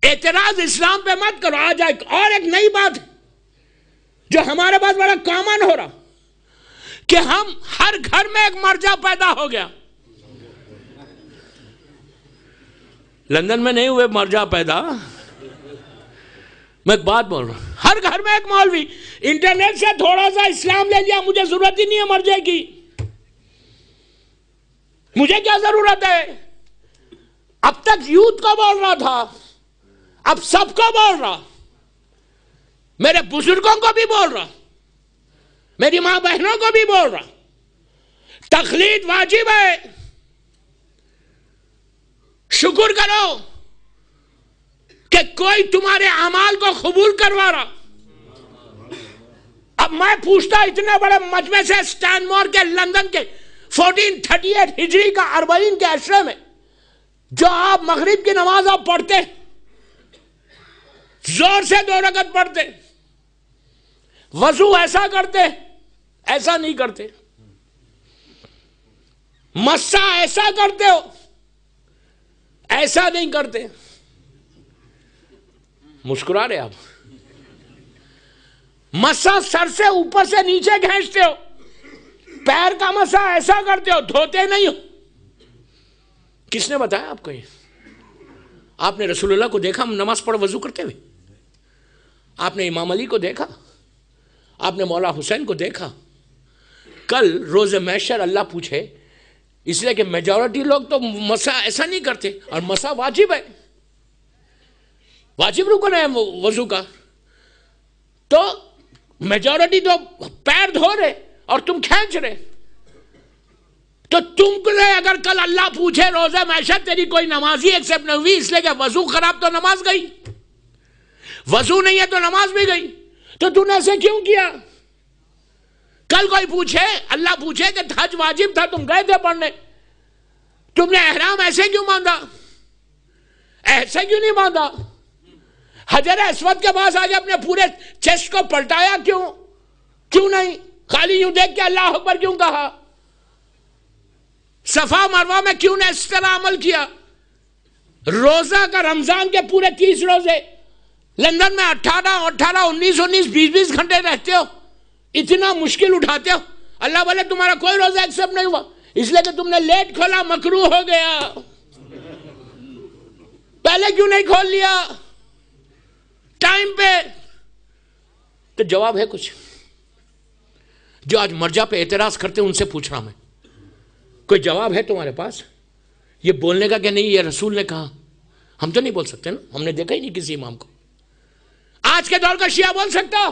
اعتراض اسلام پہ مت کرو. آج ایک نئی بات ہے جو ہمارے پاس بڑا کامن ہو رہا کہ ہم ہر گھر میں ایک مرجع پیدا ہو گیا. لندن میں نہیں ہوئے مرجع پیدا, میں ایک بات بول رہا ہوں, ہر گھر میں ایک مولوی انٹرنیٹ سے تھوڑا سا اسلام لے لیا, مجھے ضرورت ہی نہیں ہے مرجع کی, مجھے کیا ضرورت ہے. اب تک یوتھ کو بول رہا تھا, اب سب کو بول رہا, میرے بزرگوں کو بھی بول رہا, میری ماں بہنوں کو بھی بول رہا, تقلید واجب ہے. شکر کرو کہ کوئی تمہارے اعمال کو قبول کروا رہا. اب میں پوچھتا اتنے بڑے مجمع سے اسٹینمور کے لندن کے 1438 ہجری کا 40 کے عشرے میں جو آپ مغرب کی نماز آپ پڑھتے, زور سے 2 رکعت پڑھتے, وضو ایسا کرتے, ایسا نہیں کرتے, مسح ایسا کرتے ہو, ایسا نہیں کرتے. مسکرا رہے آپ. مسح سر سے اوپر سے نیچے کھینچتے ہو, پیر کا مسح ایسا کرتے ہو, دھوتے نہیں ہو. کس نے بتایا آپ کو یہ؟ آپ نے رسول اللہ کو دیکھا نماز پڑھ وضو کرتے ہوئے؟ آپ نے امام علی کو دیکھا؟ آپ نے مولا حسین کو دیکھا؟ کل روز محشر اللہ پوچھے, اس لیے کہ میجورٹی لوگ تو مسح ایسا نہیں کرتے, اور مسح واجب ہے, واجب رکن ہے وضو کا. تو میجورٹی تو پیر دھو رہے اور تم کھینچ رہے, تو تم کو اگر کل اللہ پوچھے روزہ محشر تیری کوئی نمازی ایکسپٹ نہیں ہوئی اس لیے کہ وضو خراب, تو نماز گئی. وضو نہیں ہے تو نماز بھی گئی. تو تم نے ایسے کیوں کیا؟ کل کوئی پوچھے, اللہ پوچھے کہ حج واجب تھا, تم گئے تھے پڑھنے, تم نے احرام ایسے کیوں باندھا, ایسے کیوں نہیں باندھا؟ حجر اسود کے پاس آگے اپنے پورے چیسٹ کو پلٹایا کیوں نہیں؟ خالی یوں دیکھ کے اللہ اکبر کیوں کہا؟ صفا مروہ میں کیوں نے اس طرح عمل کیا؟ روزہ کا رمضان کے پورے 30 روزے لندن میں 18 19 20 گھنٹے رہتے ہو, اتنا مشکل اٹھاتے ہو, اللہ بولے تمہارا کوئی روزہ ایکسپٹ نہیں ہوا اس لیے کہ تم نے لیٹ کھولا, مکروہ ہو گیا. پہلے کیوں نہیں کھول لیا ٹائم پہ؟ تو جواب ہے کچھ جو آج مرجع پہ اعتراض کرتے ان سے پوچھ رہا میں, کوئی جواب ہے تمہارے پاس یہ بولنے کا کہ نہیں یہ رسول نے کہا؟ ہم تو نہیں بول سکتے نا, ہم نے دیکھا ہی نہیں کسی امام کو. آج کے دور کا شیعہ بول سکتا؟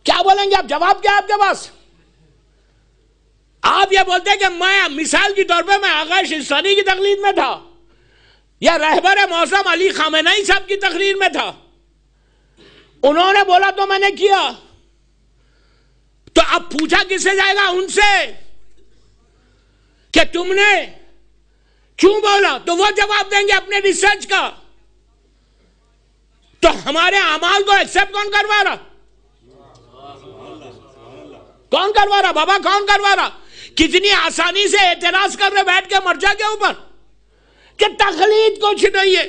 کیا بولیں گے آپ؟ جواب کیا آپ کے پاس؟ آپ یہ بولتے کہ میں مثال کی طور پہ میں آغا شیستانی کی تقلید میں تھا, یا رہبر معظم علی خامنہئی صاحب کی تقریر میں تھا, انہوں نے بولا تو میں نے کیا. تو اب پوچھا کس سے جائے گا؟ ان سے کہ تم نے کیوں بولا, تو وہ جواب دیں گے اپنے ریسرچ کا. تو ہمارے اعمال کو ایکسپٹ کون کروا رہا؟ کون کروا رہا بابا, کون کروا رہا؟ کتنی آسانی سے اعتراض کر رہے بیٹھ کے مرجع کے اوپر کہ تقلید کچھ نہیں ہے.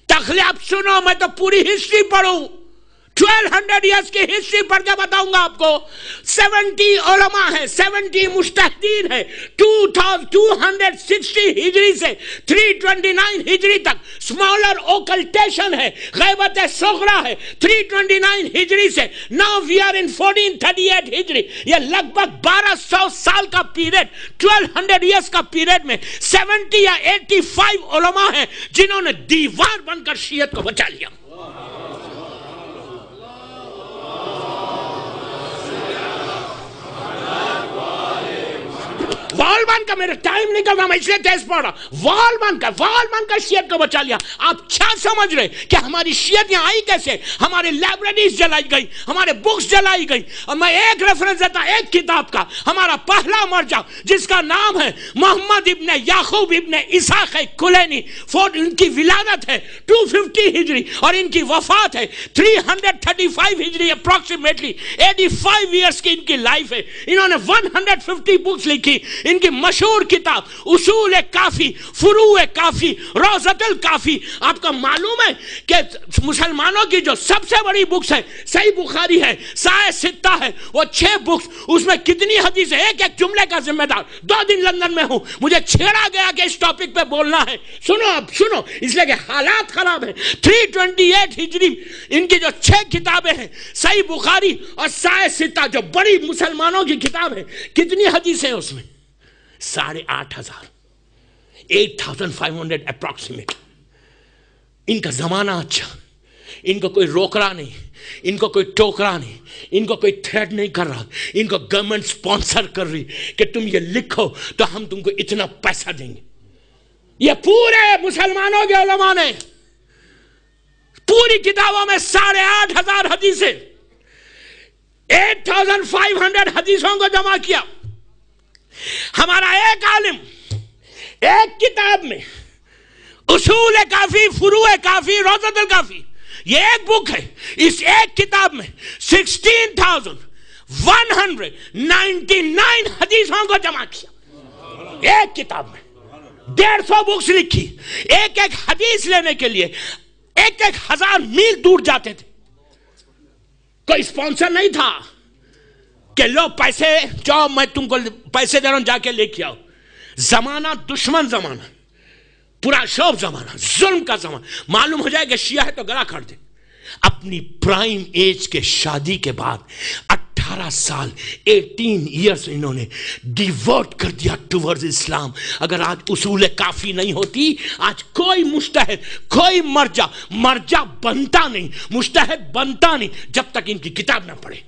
تقلید اب سنو, میں تو پوری ہسٹری پڑھوں, 1200 ایئرس کی ہسٹری پڑھ کے بتاؤں گا آپ کو. 70 علماء ہیں, 70 مجتہدین ہیں, 2260 ہجری سے 329 ہجری تک سمالر اوکلٹیشن ہے, غیبت صغرا ہے 329 ہجری سے. Now we are in 1438 ہجری. یہ لگ بھگ 1200 سال کا پیریڈ, 1200 ایئرس کا پیریڈ میں 70 یا 85 علماء ہیں جنہوں نے دیوار بن کر شیعت کو بچا لیا. وال بن کا, میرا ٹائم نکل رہا, میں اس لیے تیز پڑھ رہا, وال بن کر شیعت کو بچا لیا. آپ کیا سمجھ رہے کہ ہماری شیعت یہاں آئی کیسے؟ ہماری لائبریریز جلائی گئی, ہمارے بکس جلائی گئی. اور میں ایک ریفرنس دیتا ایک کتاب کا, ہمارا پہلا مرجع جس کا نام ہے محمد ابن یعقوب ابن اسحاق کلینی, ان کی ولادت ہے 250 ہجری اور ان کی وفات ہے 335 ہجری, اپروکسیمیٹلی 85 ایئرس کی ان کی لائف ہے. انہوں نے 150 بکس لکھی. ان کی مشہور کتاب اصول کافی، فروع کافی، روضۃ الکافی. آپ کو معلوم ہے کہ مسلمانوں کی جو سب سے بڑی بکس ہے صحیح بخاری ہے، صحیح ستہ ہے، وہ 6 بکس، اس میں کتنی حدیث ہے؟ ایک ایک جملے کا ذمہ دار. 2 دن لندن میں ہوں، مجھے چھیڑا گیا کہ اس ٹاپک پہ بولنا ہے. سنو اب سنو، اس لیے کہ حالات خراب ہیں. 328 ہجری ان کی جو 6 کتابیں ہیں، صحیح بخاری اور صحیح ستہ، جو بڑی مسلمانوں کی کتاب ہے، کتنی حدیث ہیں اس میں؟ 8,500، 8,500 اپروکسیمیٹ. ان کا زمانہ اچھا، ان کو کوئی روک رہا نہیں، ان کو کوئی ٹوک رہا نہیں، ان کو کوئی تھریٹ نہیں کر رہا، ان کو گورنمنٹ سپانسر کر رہی کہ تم یہ لکھو تو ہم تم کو اتنا پیسہ دیں گے. یہ پورے مسلمانوں کے علماء نے پوری کتابوں میں 8,500 حدیثیں، 8,500 حدیثوں کو جمع کیا. ہمارا ایک عالم ایک کتاب میں اصول کافی، فروع کافی، روضۃ الکافی، یہ ایک بک ہے، اس ایک کتاب میں 16,199 حدیثوں کو جمع کیا. ایک کتاب میں 150 بکس لکھی. ایک ایک حدیث لینے کے لیے 1,000 میل دور جاتے تھے. کوئی سپانسر نہیں تھا کہ لو پیسے جاؤ، میں تم کو پیسے دے رہا ہوں، جا کے لے کے آؤ. زمانہ دشمن زمانہ، پورا شوب زمانہ، ظلم کا زمانہ. معلوم ہو جائے کہ شیعہ ہے تو گلا کاٹ دے. اپنی پرائم ایج کے شادی کے بعد 18 سال 18 ایئرس انہوں نے ڈیورٹ کر دیا ٹورڈز اسلام. اگر آج اصول کافی نہیں ہوتی، آج کوئی مجتہد، کوئی مرجع بنتا نہیں، مجتہد بنتا نہیں جب تک ان کی کتاب نہ پڑھے.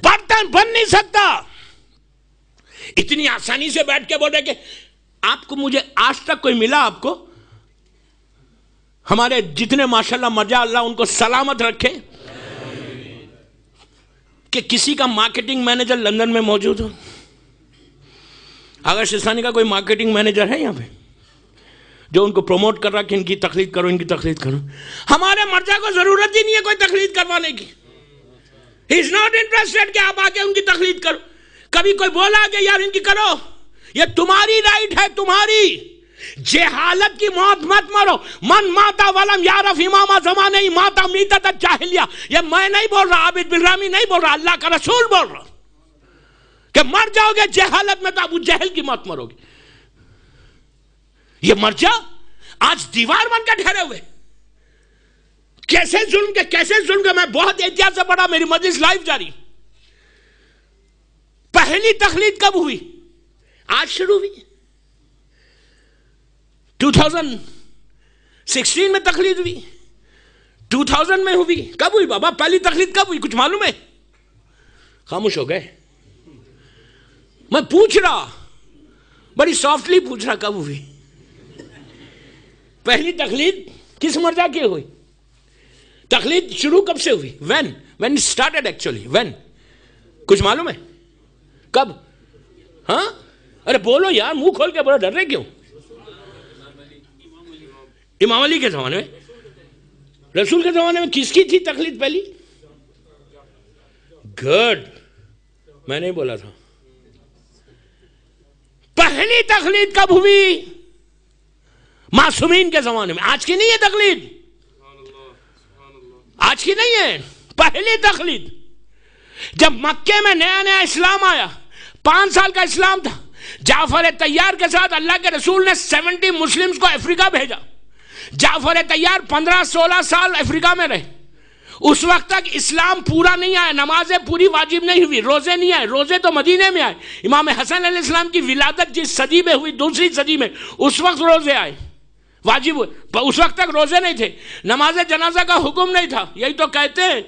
برتن بن نہیں سکتا. اتنی آسانی سے بیٹھ کے بول رہے کہ آپ کو، مجھے آج تک کوئی ملا آپ کو؟ ہمارے جتنے ماشاءاللہ مرجع، اللہ ان کو سلامت رکھے، کہ کسی کا مارکیٹنگ مینیجر لندن میں موجود ہو؟ اگر شیستانی کا کوئی مارکیٹنگ مینیجر ہے یہاں پہ جو ان کو پروموٹ کر رہا کہ ان کی تقلید کرو، ان کی تقلید کرو؟ ہمارے مرجع کو ضرورت ہی نہیں ہے کوئی تقلید کروانے کی. He is not interested کہ آپ آ کے ان کی تقلید کرو. کبھی کوئی بولا کہ یار ان کی کرو؟ یہ تمہاری رائٹ ہے، تمہاری. جہالت کی موت مت مرو. من ماتا ولم یعرف امام زمانے ماتا میتۃ الجاہلیہ. یہ میں نہیں بول رہا، عابد بن رامی نہیں بول رہا، اللہ کا رسول بول رہا کہ مر جاؤ گے جہالت میں تو ابو جہل کی موت مرو گے. یہ مرجع آج دیوار بن کے ٹھہرے ہوئے. کیسے ظلم کے، کیسے ظلم کے. میں بہت احتیاط سے پڑھا، میری مجلس لائیو جاری. پہلی تقلید کب ہوئی؟ آج شروع ہوئی. 2016 میں تقلید ہوئی، 2000 میں ہوئی. کب ہوئی بابا پہلی تقلید؟ کب ہوئی؟ کچھ معلوم ہے؟ خاموش ہو گئے. میں پوچھ رہا، بڑی سافٹلی پوچھ رہا، کب ہوئی پہلی تقلید؟ کس مرجع کی ہوئی؟ تقلید شروع کب سے ہوئی؟ when it started actually, when؟ کچھ معلوم ہے کب؟ ہاں ارے بولو یار، منہ کھول کے بولو، ڈر رہے کیوں؟ امام علی کے زمانے میں، رسول کے زمانے میں کس کی تھی تقلید پہلی؟ گڈ، میں نہیں بولا تھا. پہلی تقلید کب ہوئی؟ معصومین کے زمانے میں. آج کی نہیں ہے تقلید، آج کی نہیں ہے. پہلی تقلید جب مکے میں نیا نیا اسلام آیا، 5 سال کا اسلام تھا. جعفر طیار کے ساتھ اللہ کے رسول نے 70 مسلمز کو افریقہ بھیجا. جعفر طیار 15-16 سال افریقہ میں رہے. اس وقت تک اسلام پورا نہیں آیا، نمازیں پوری واجب نہیں ہوئی، روزے نہیں آئے. روزے تو مدینے میں آئے. امام حسن علیہ السلام کی ولادت جس صدی میں ہوئی، 2ری صدی میں، اس وقت روزے آئے، واجب ہوئے. اس وقت تک روزے نہیں تھے. نماز جنازہ کا حکم نہیں تھا. یہی تو کہتے ہیں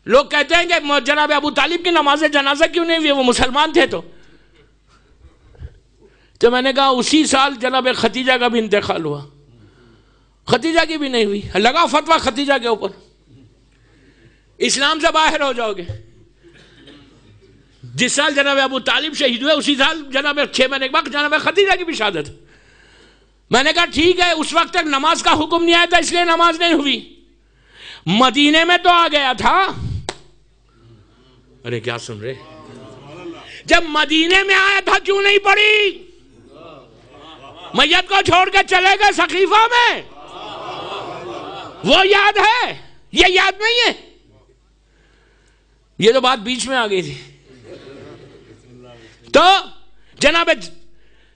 لوگ، کہتے ہیں کہ جناب ابو طالب کی نماز جنازہ کیوں نہیں ہوئی؟ وہ مسلمان تھے. تو میں نے کہا اسی سال جناب ختیجہ کا بھی انتقال ہوا، ختیجہ کی بھی نہیں ہوئی. لگا فتویٰ ختیجہ کے اوپر، اسلام سے باہر ہو جاؤ گے. جس سال جناب ابو طالب شہید ہوئے اسی سال جناب 6 مہینے کے بعد جناب ختیجہ کی بھی شہادت. میں نے کہا ٹھیک ہے، اس وقت تک نماز کا حکم نہیں آیا تھا اس لیے نماز نہیں ہوئی. مدینے میں تو آ گیا تھا. ارے کیا سن رہے؟ جب مدینے میں آیا تھا کیوں نہیں پڑھی؟ میت کو چھوڑ کے چلے گئے سقیفہ میں. وہ یاد ہے، یہ یاد نہیں ہے. یہ تو بات بیچ میں آ گئی تھی. تو جناب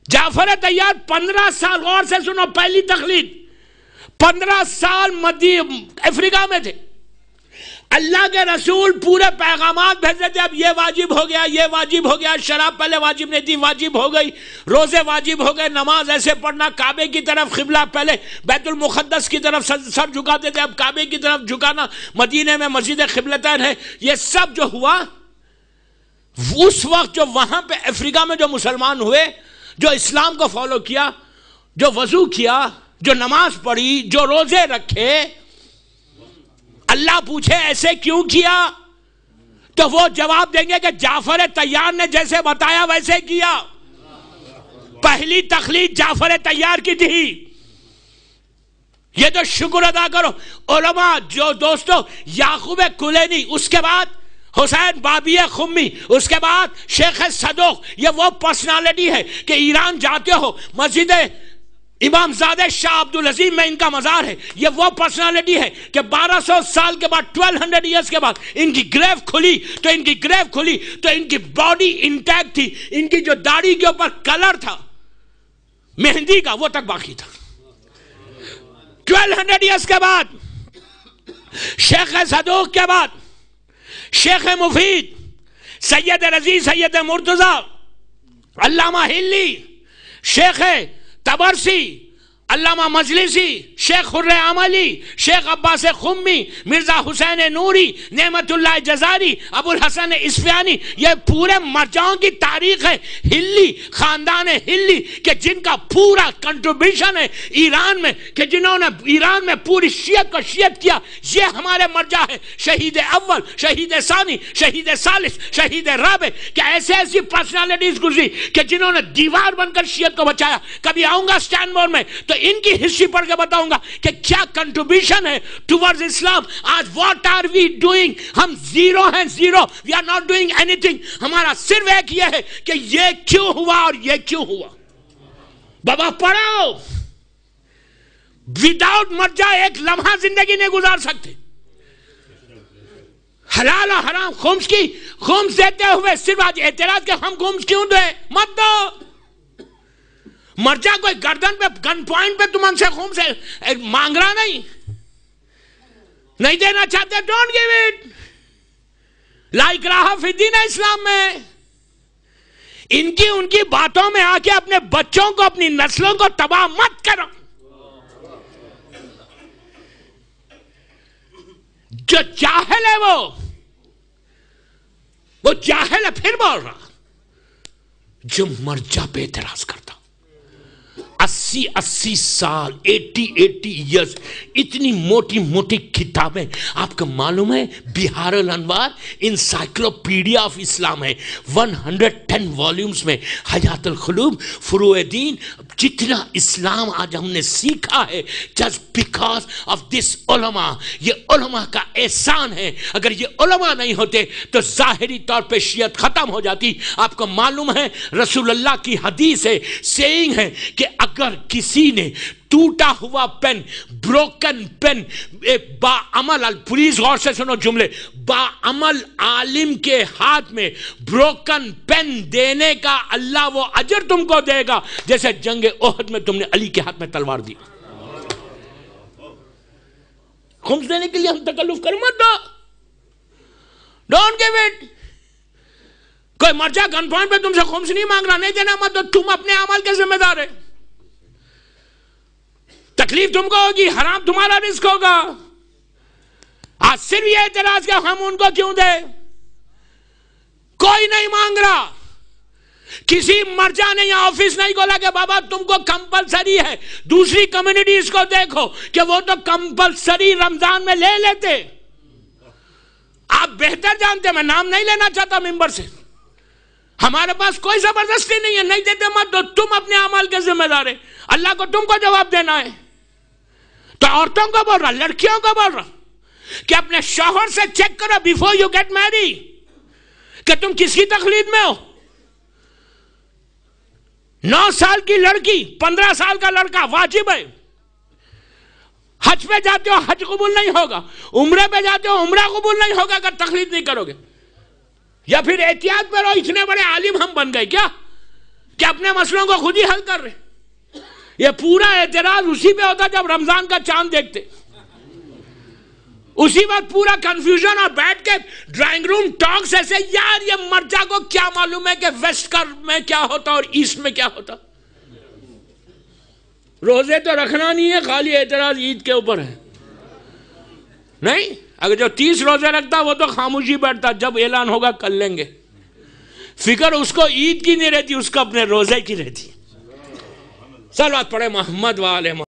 جعفر طیار 15 سال، غور سے سنو، پہلی تقلید 15 سال افریقہ میں تھے. اللہ کے رسول پورے پیغامات بھیجتے تھے. اب یہ واجب ہو گیا، یہ واجب ہو گیا، شراب پہلے واجب نہیں تھی، واجب ہو گئی، روزے واجب ہو گئے، نماز ایسے پڑھنا، کعبے کی طرف قبلہ، پہلے بیت المقدس کی طرف سر جھکاتے تھے، اب کعبے کی طرف جھکانا، مدینے میں مسجد قبلتین ہے. یہ سب جو ہوا اس وقت، جو وہاں پہ افریقہ میں جو مسلمان ہوئے، جو اسلام کو فالو کیا، جو وضو کیا، جو نماز پڑھی، جو روزے رکھے، اللہ پوچھے ایسے کیوں کیا تو وہ جواب دیں گے کہ جعفر طیار نے جیسے بتایا ویسے کیا. پہلی تقلید جعفر طیار کی تھی. یہ تو شکر ادا کرو. علماء جو دوستو، یعقوب کلینی، اس کے بعد حسین بابی خمی، اس کے بعد شیخ صدوق، یہ وہ پرسنالٹی ہے کہ ایران جاتے ہو مسجد امام زادہ شاہ عبدالعظیم میں ان کا مزار ہے. یہ وہ پرسنالٹی ہے کہ 1200 سال کے بعد، 1200 ایئرز کے بعد ان کی گریو کھلی تو ان کی باڈی انٹیکٹ تھی. ان کی جو داڑھی کے اوپر کلر تھا مہندی کا، وہ تک باقی تھا. 1200 ایئرز کے بعد شیخ صدوق کے بعد شیخ مفید، سید رضی، سید مرتضی، علامہ ہلی، شیخ تبرسی، علامہ مجلسی، شیخ خرِ عملی، شیخ عباس خمی، مرزا حسین نوری، نعمت اللہ جزاری، ابو الحسن اصفہانی. یہ پورے مرجعوں کی تاریخ ہے. ہلی، خاندان ہلی، کہ جن کا پورا کنٹریبیوشن ہے ایران میں، کہ جنہوں نے ایران میں پوری شیعت کو شیعت کیا. یہ ہمارے مرجع ہے. شہید اول، شہید ثانی، شہید ثالث، شہید رابع، کہ ایسی پرسنالٹیز گزری کہ جنہوں نے دیوار بن کر شیعت کو بچایا. کبھی آؤں گا سٹینبورڈ میں تو ان کی ہسٹری پڑھ کے بتاؤں گا کہ کیا کنٹریبیوشن ہے ٹورڈز اسلام. آج واٹ آر وی ڈوئنگ؟ ہم زیرو ہیں، zero. We are not doing anything. ہمارا صرف ایک یہ ہے کہ یہ کیوں ہوا اور یہ کیوں ہوا. بابا پڑھو. وداؤٹ مرجع ایک لمحہ زندگی نہیں گزار سکتے. حلال و حرام، خمس دیتے ہوئے صرف آج اعتراض کہ ہم خمس کیوں دیں. مت دو. مرجع کوئی گردن پہ، گن پوائنٹ پہ تم ہم سے خون سے مانگ رہا نہیں دینا چاہتے، ڈونٹ گیو اٹ. لا اکراہ فی الدین ہے اسلام میں. ان کی باتوں میں آ کے اپنے بچوں کو، اپنی نسلوں کو تباہ مت کرو. جو جاہل ہے وہ جاہل ہے. پھر بول رہا جو مرجع پہ اعتراض کرتا 80 سال، 80 ایئرز، اتنی موٹی کتابیں. آپ کو معلوم ہے بہار الانوار انسائکلوپیڈیا آف اسلام ہے، 110 والیومز میں. حیات القلوب، فروع دین. جتنا اسلام آج ہم نے سیکھا ہے جسٹ بیکاز آف دس علماء. یہ علماء کا احسان ہے. اگر یہ علماء نہیں ہوتے تو ظاہری طور پہ شیعت ختم ہو جاتی. آپ کو معلوم ہے رسول اللہ کی حدیث ہے، سیئنگ ہے کہ اگر کسی نے ٹوٹا ہوا پین، بروکن پین، ایک باعمل، پلیز غور سے سنو جملے، باعمل عالم کے ہاتھ میں بروکن پین دینے کا اللہ وہ اجر تم کو دے گا جیسے جنگ احد میں تم نے علی کے ہاتھ میں تلوار دی. خمس دینے کے لیے ہم تکلف کر مت دو. Don't give it. کوئی مرجع گن پوائنٹ پہ تم سے خمس نہیں مانگ رہا، نہیں دینا مت دو. تم اپنے اعمال کے ذمہ دار ہے. تکلیف تم کو ہوگی، حرام تمہارا رزق ہوگا. آج صرف یہ اعتراض کہ ہم ان کو کیوں دیں. کوئی نہیں مانگ رہا. کسی مرجع نے یا آفس نہیں کھولا کہ بابا تم کو کمپلسری ہے. دوسری کمیونٹیز کو دیکھو کہ وہ تو کمپلسری رمضان میں لے لیتے. آپ بہتر جانتے، میں نام نہیں لینا چاہتا ممبر سے. ہمارے پاس کوئی زبردستی نہیں ہے، نہیں دیتے مت دو. تم اپنے اعمال کے ذمہ دار ہے. اللہ کو تم کو جواب دینا ہے. تو عورتوں کو بول رہا، لڑکیوں کو بول رہا، کہ اپنے شوہر سے چیک کرو بیفور یو گیٹ میری کہ تم کس کی تقلید میں ہو. 9 سال کی لڑکی 15 سال کا لڑکا واجب ہے. حج پہ جاتے ہو حج قبول نہیں ہوگا, عمرے پہ جاتے ہو عمرہ قبول نہیں ہوگا اگر تقلید نہیں کرو گے. یا پھر احتیاط پہ رہو, اتنے بڑے عالم ہم بن گئے کیا کہ اپنے مسئلوں کو خود ہی حل کر رہے. یہ پورا اعتراض اسی پہ ہوتا جب رمضان کا چاند دیکھتے, اسی وقت پورا کنفیوژن, اور بیٹھ کے ڈرائنگ روم ٹاکس ایسے, یار یہ مرجع کو کیا معلوم ہے کہ ویسٹ میں کیا ہوتا اور ایسٹ میں کیا ہوتا. روزے تو رکھنا نہیں ہے, خالی اعتراض عید کے اوپر ہے. نہیں, اگر جو 30 روزے رکھتا وہ تو خاموشی بیٹھتا, جب اعلان ہوگا کر لیں گے. فکر اس کو عید کی نہیں رہتی, اس کو اپنے روزے کی رہتی. صلوات پڑھے محمد وآلہ محمد.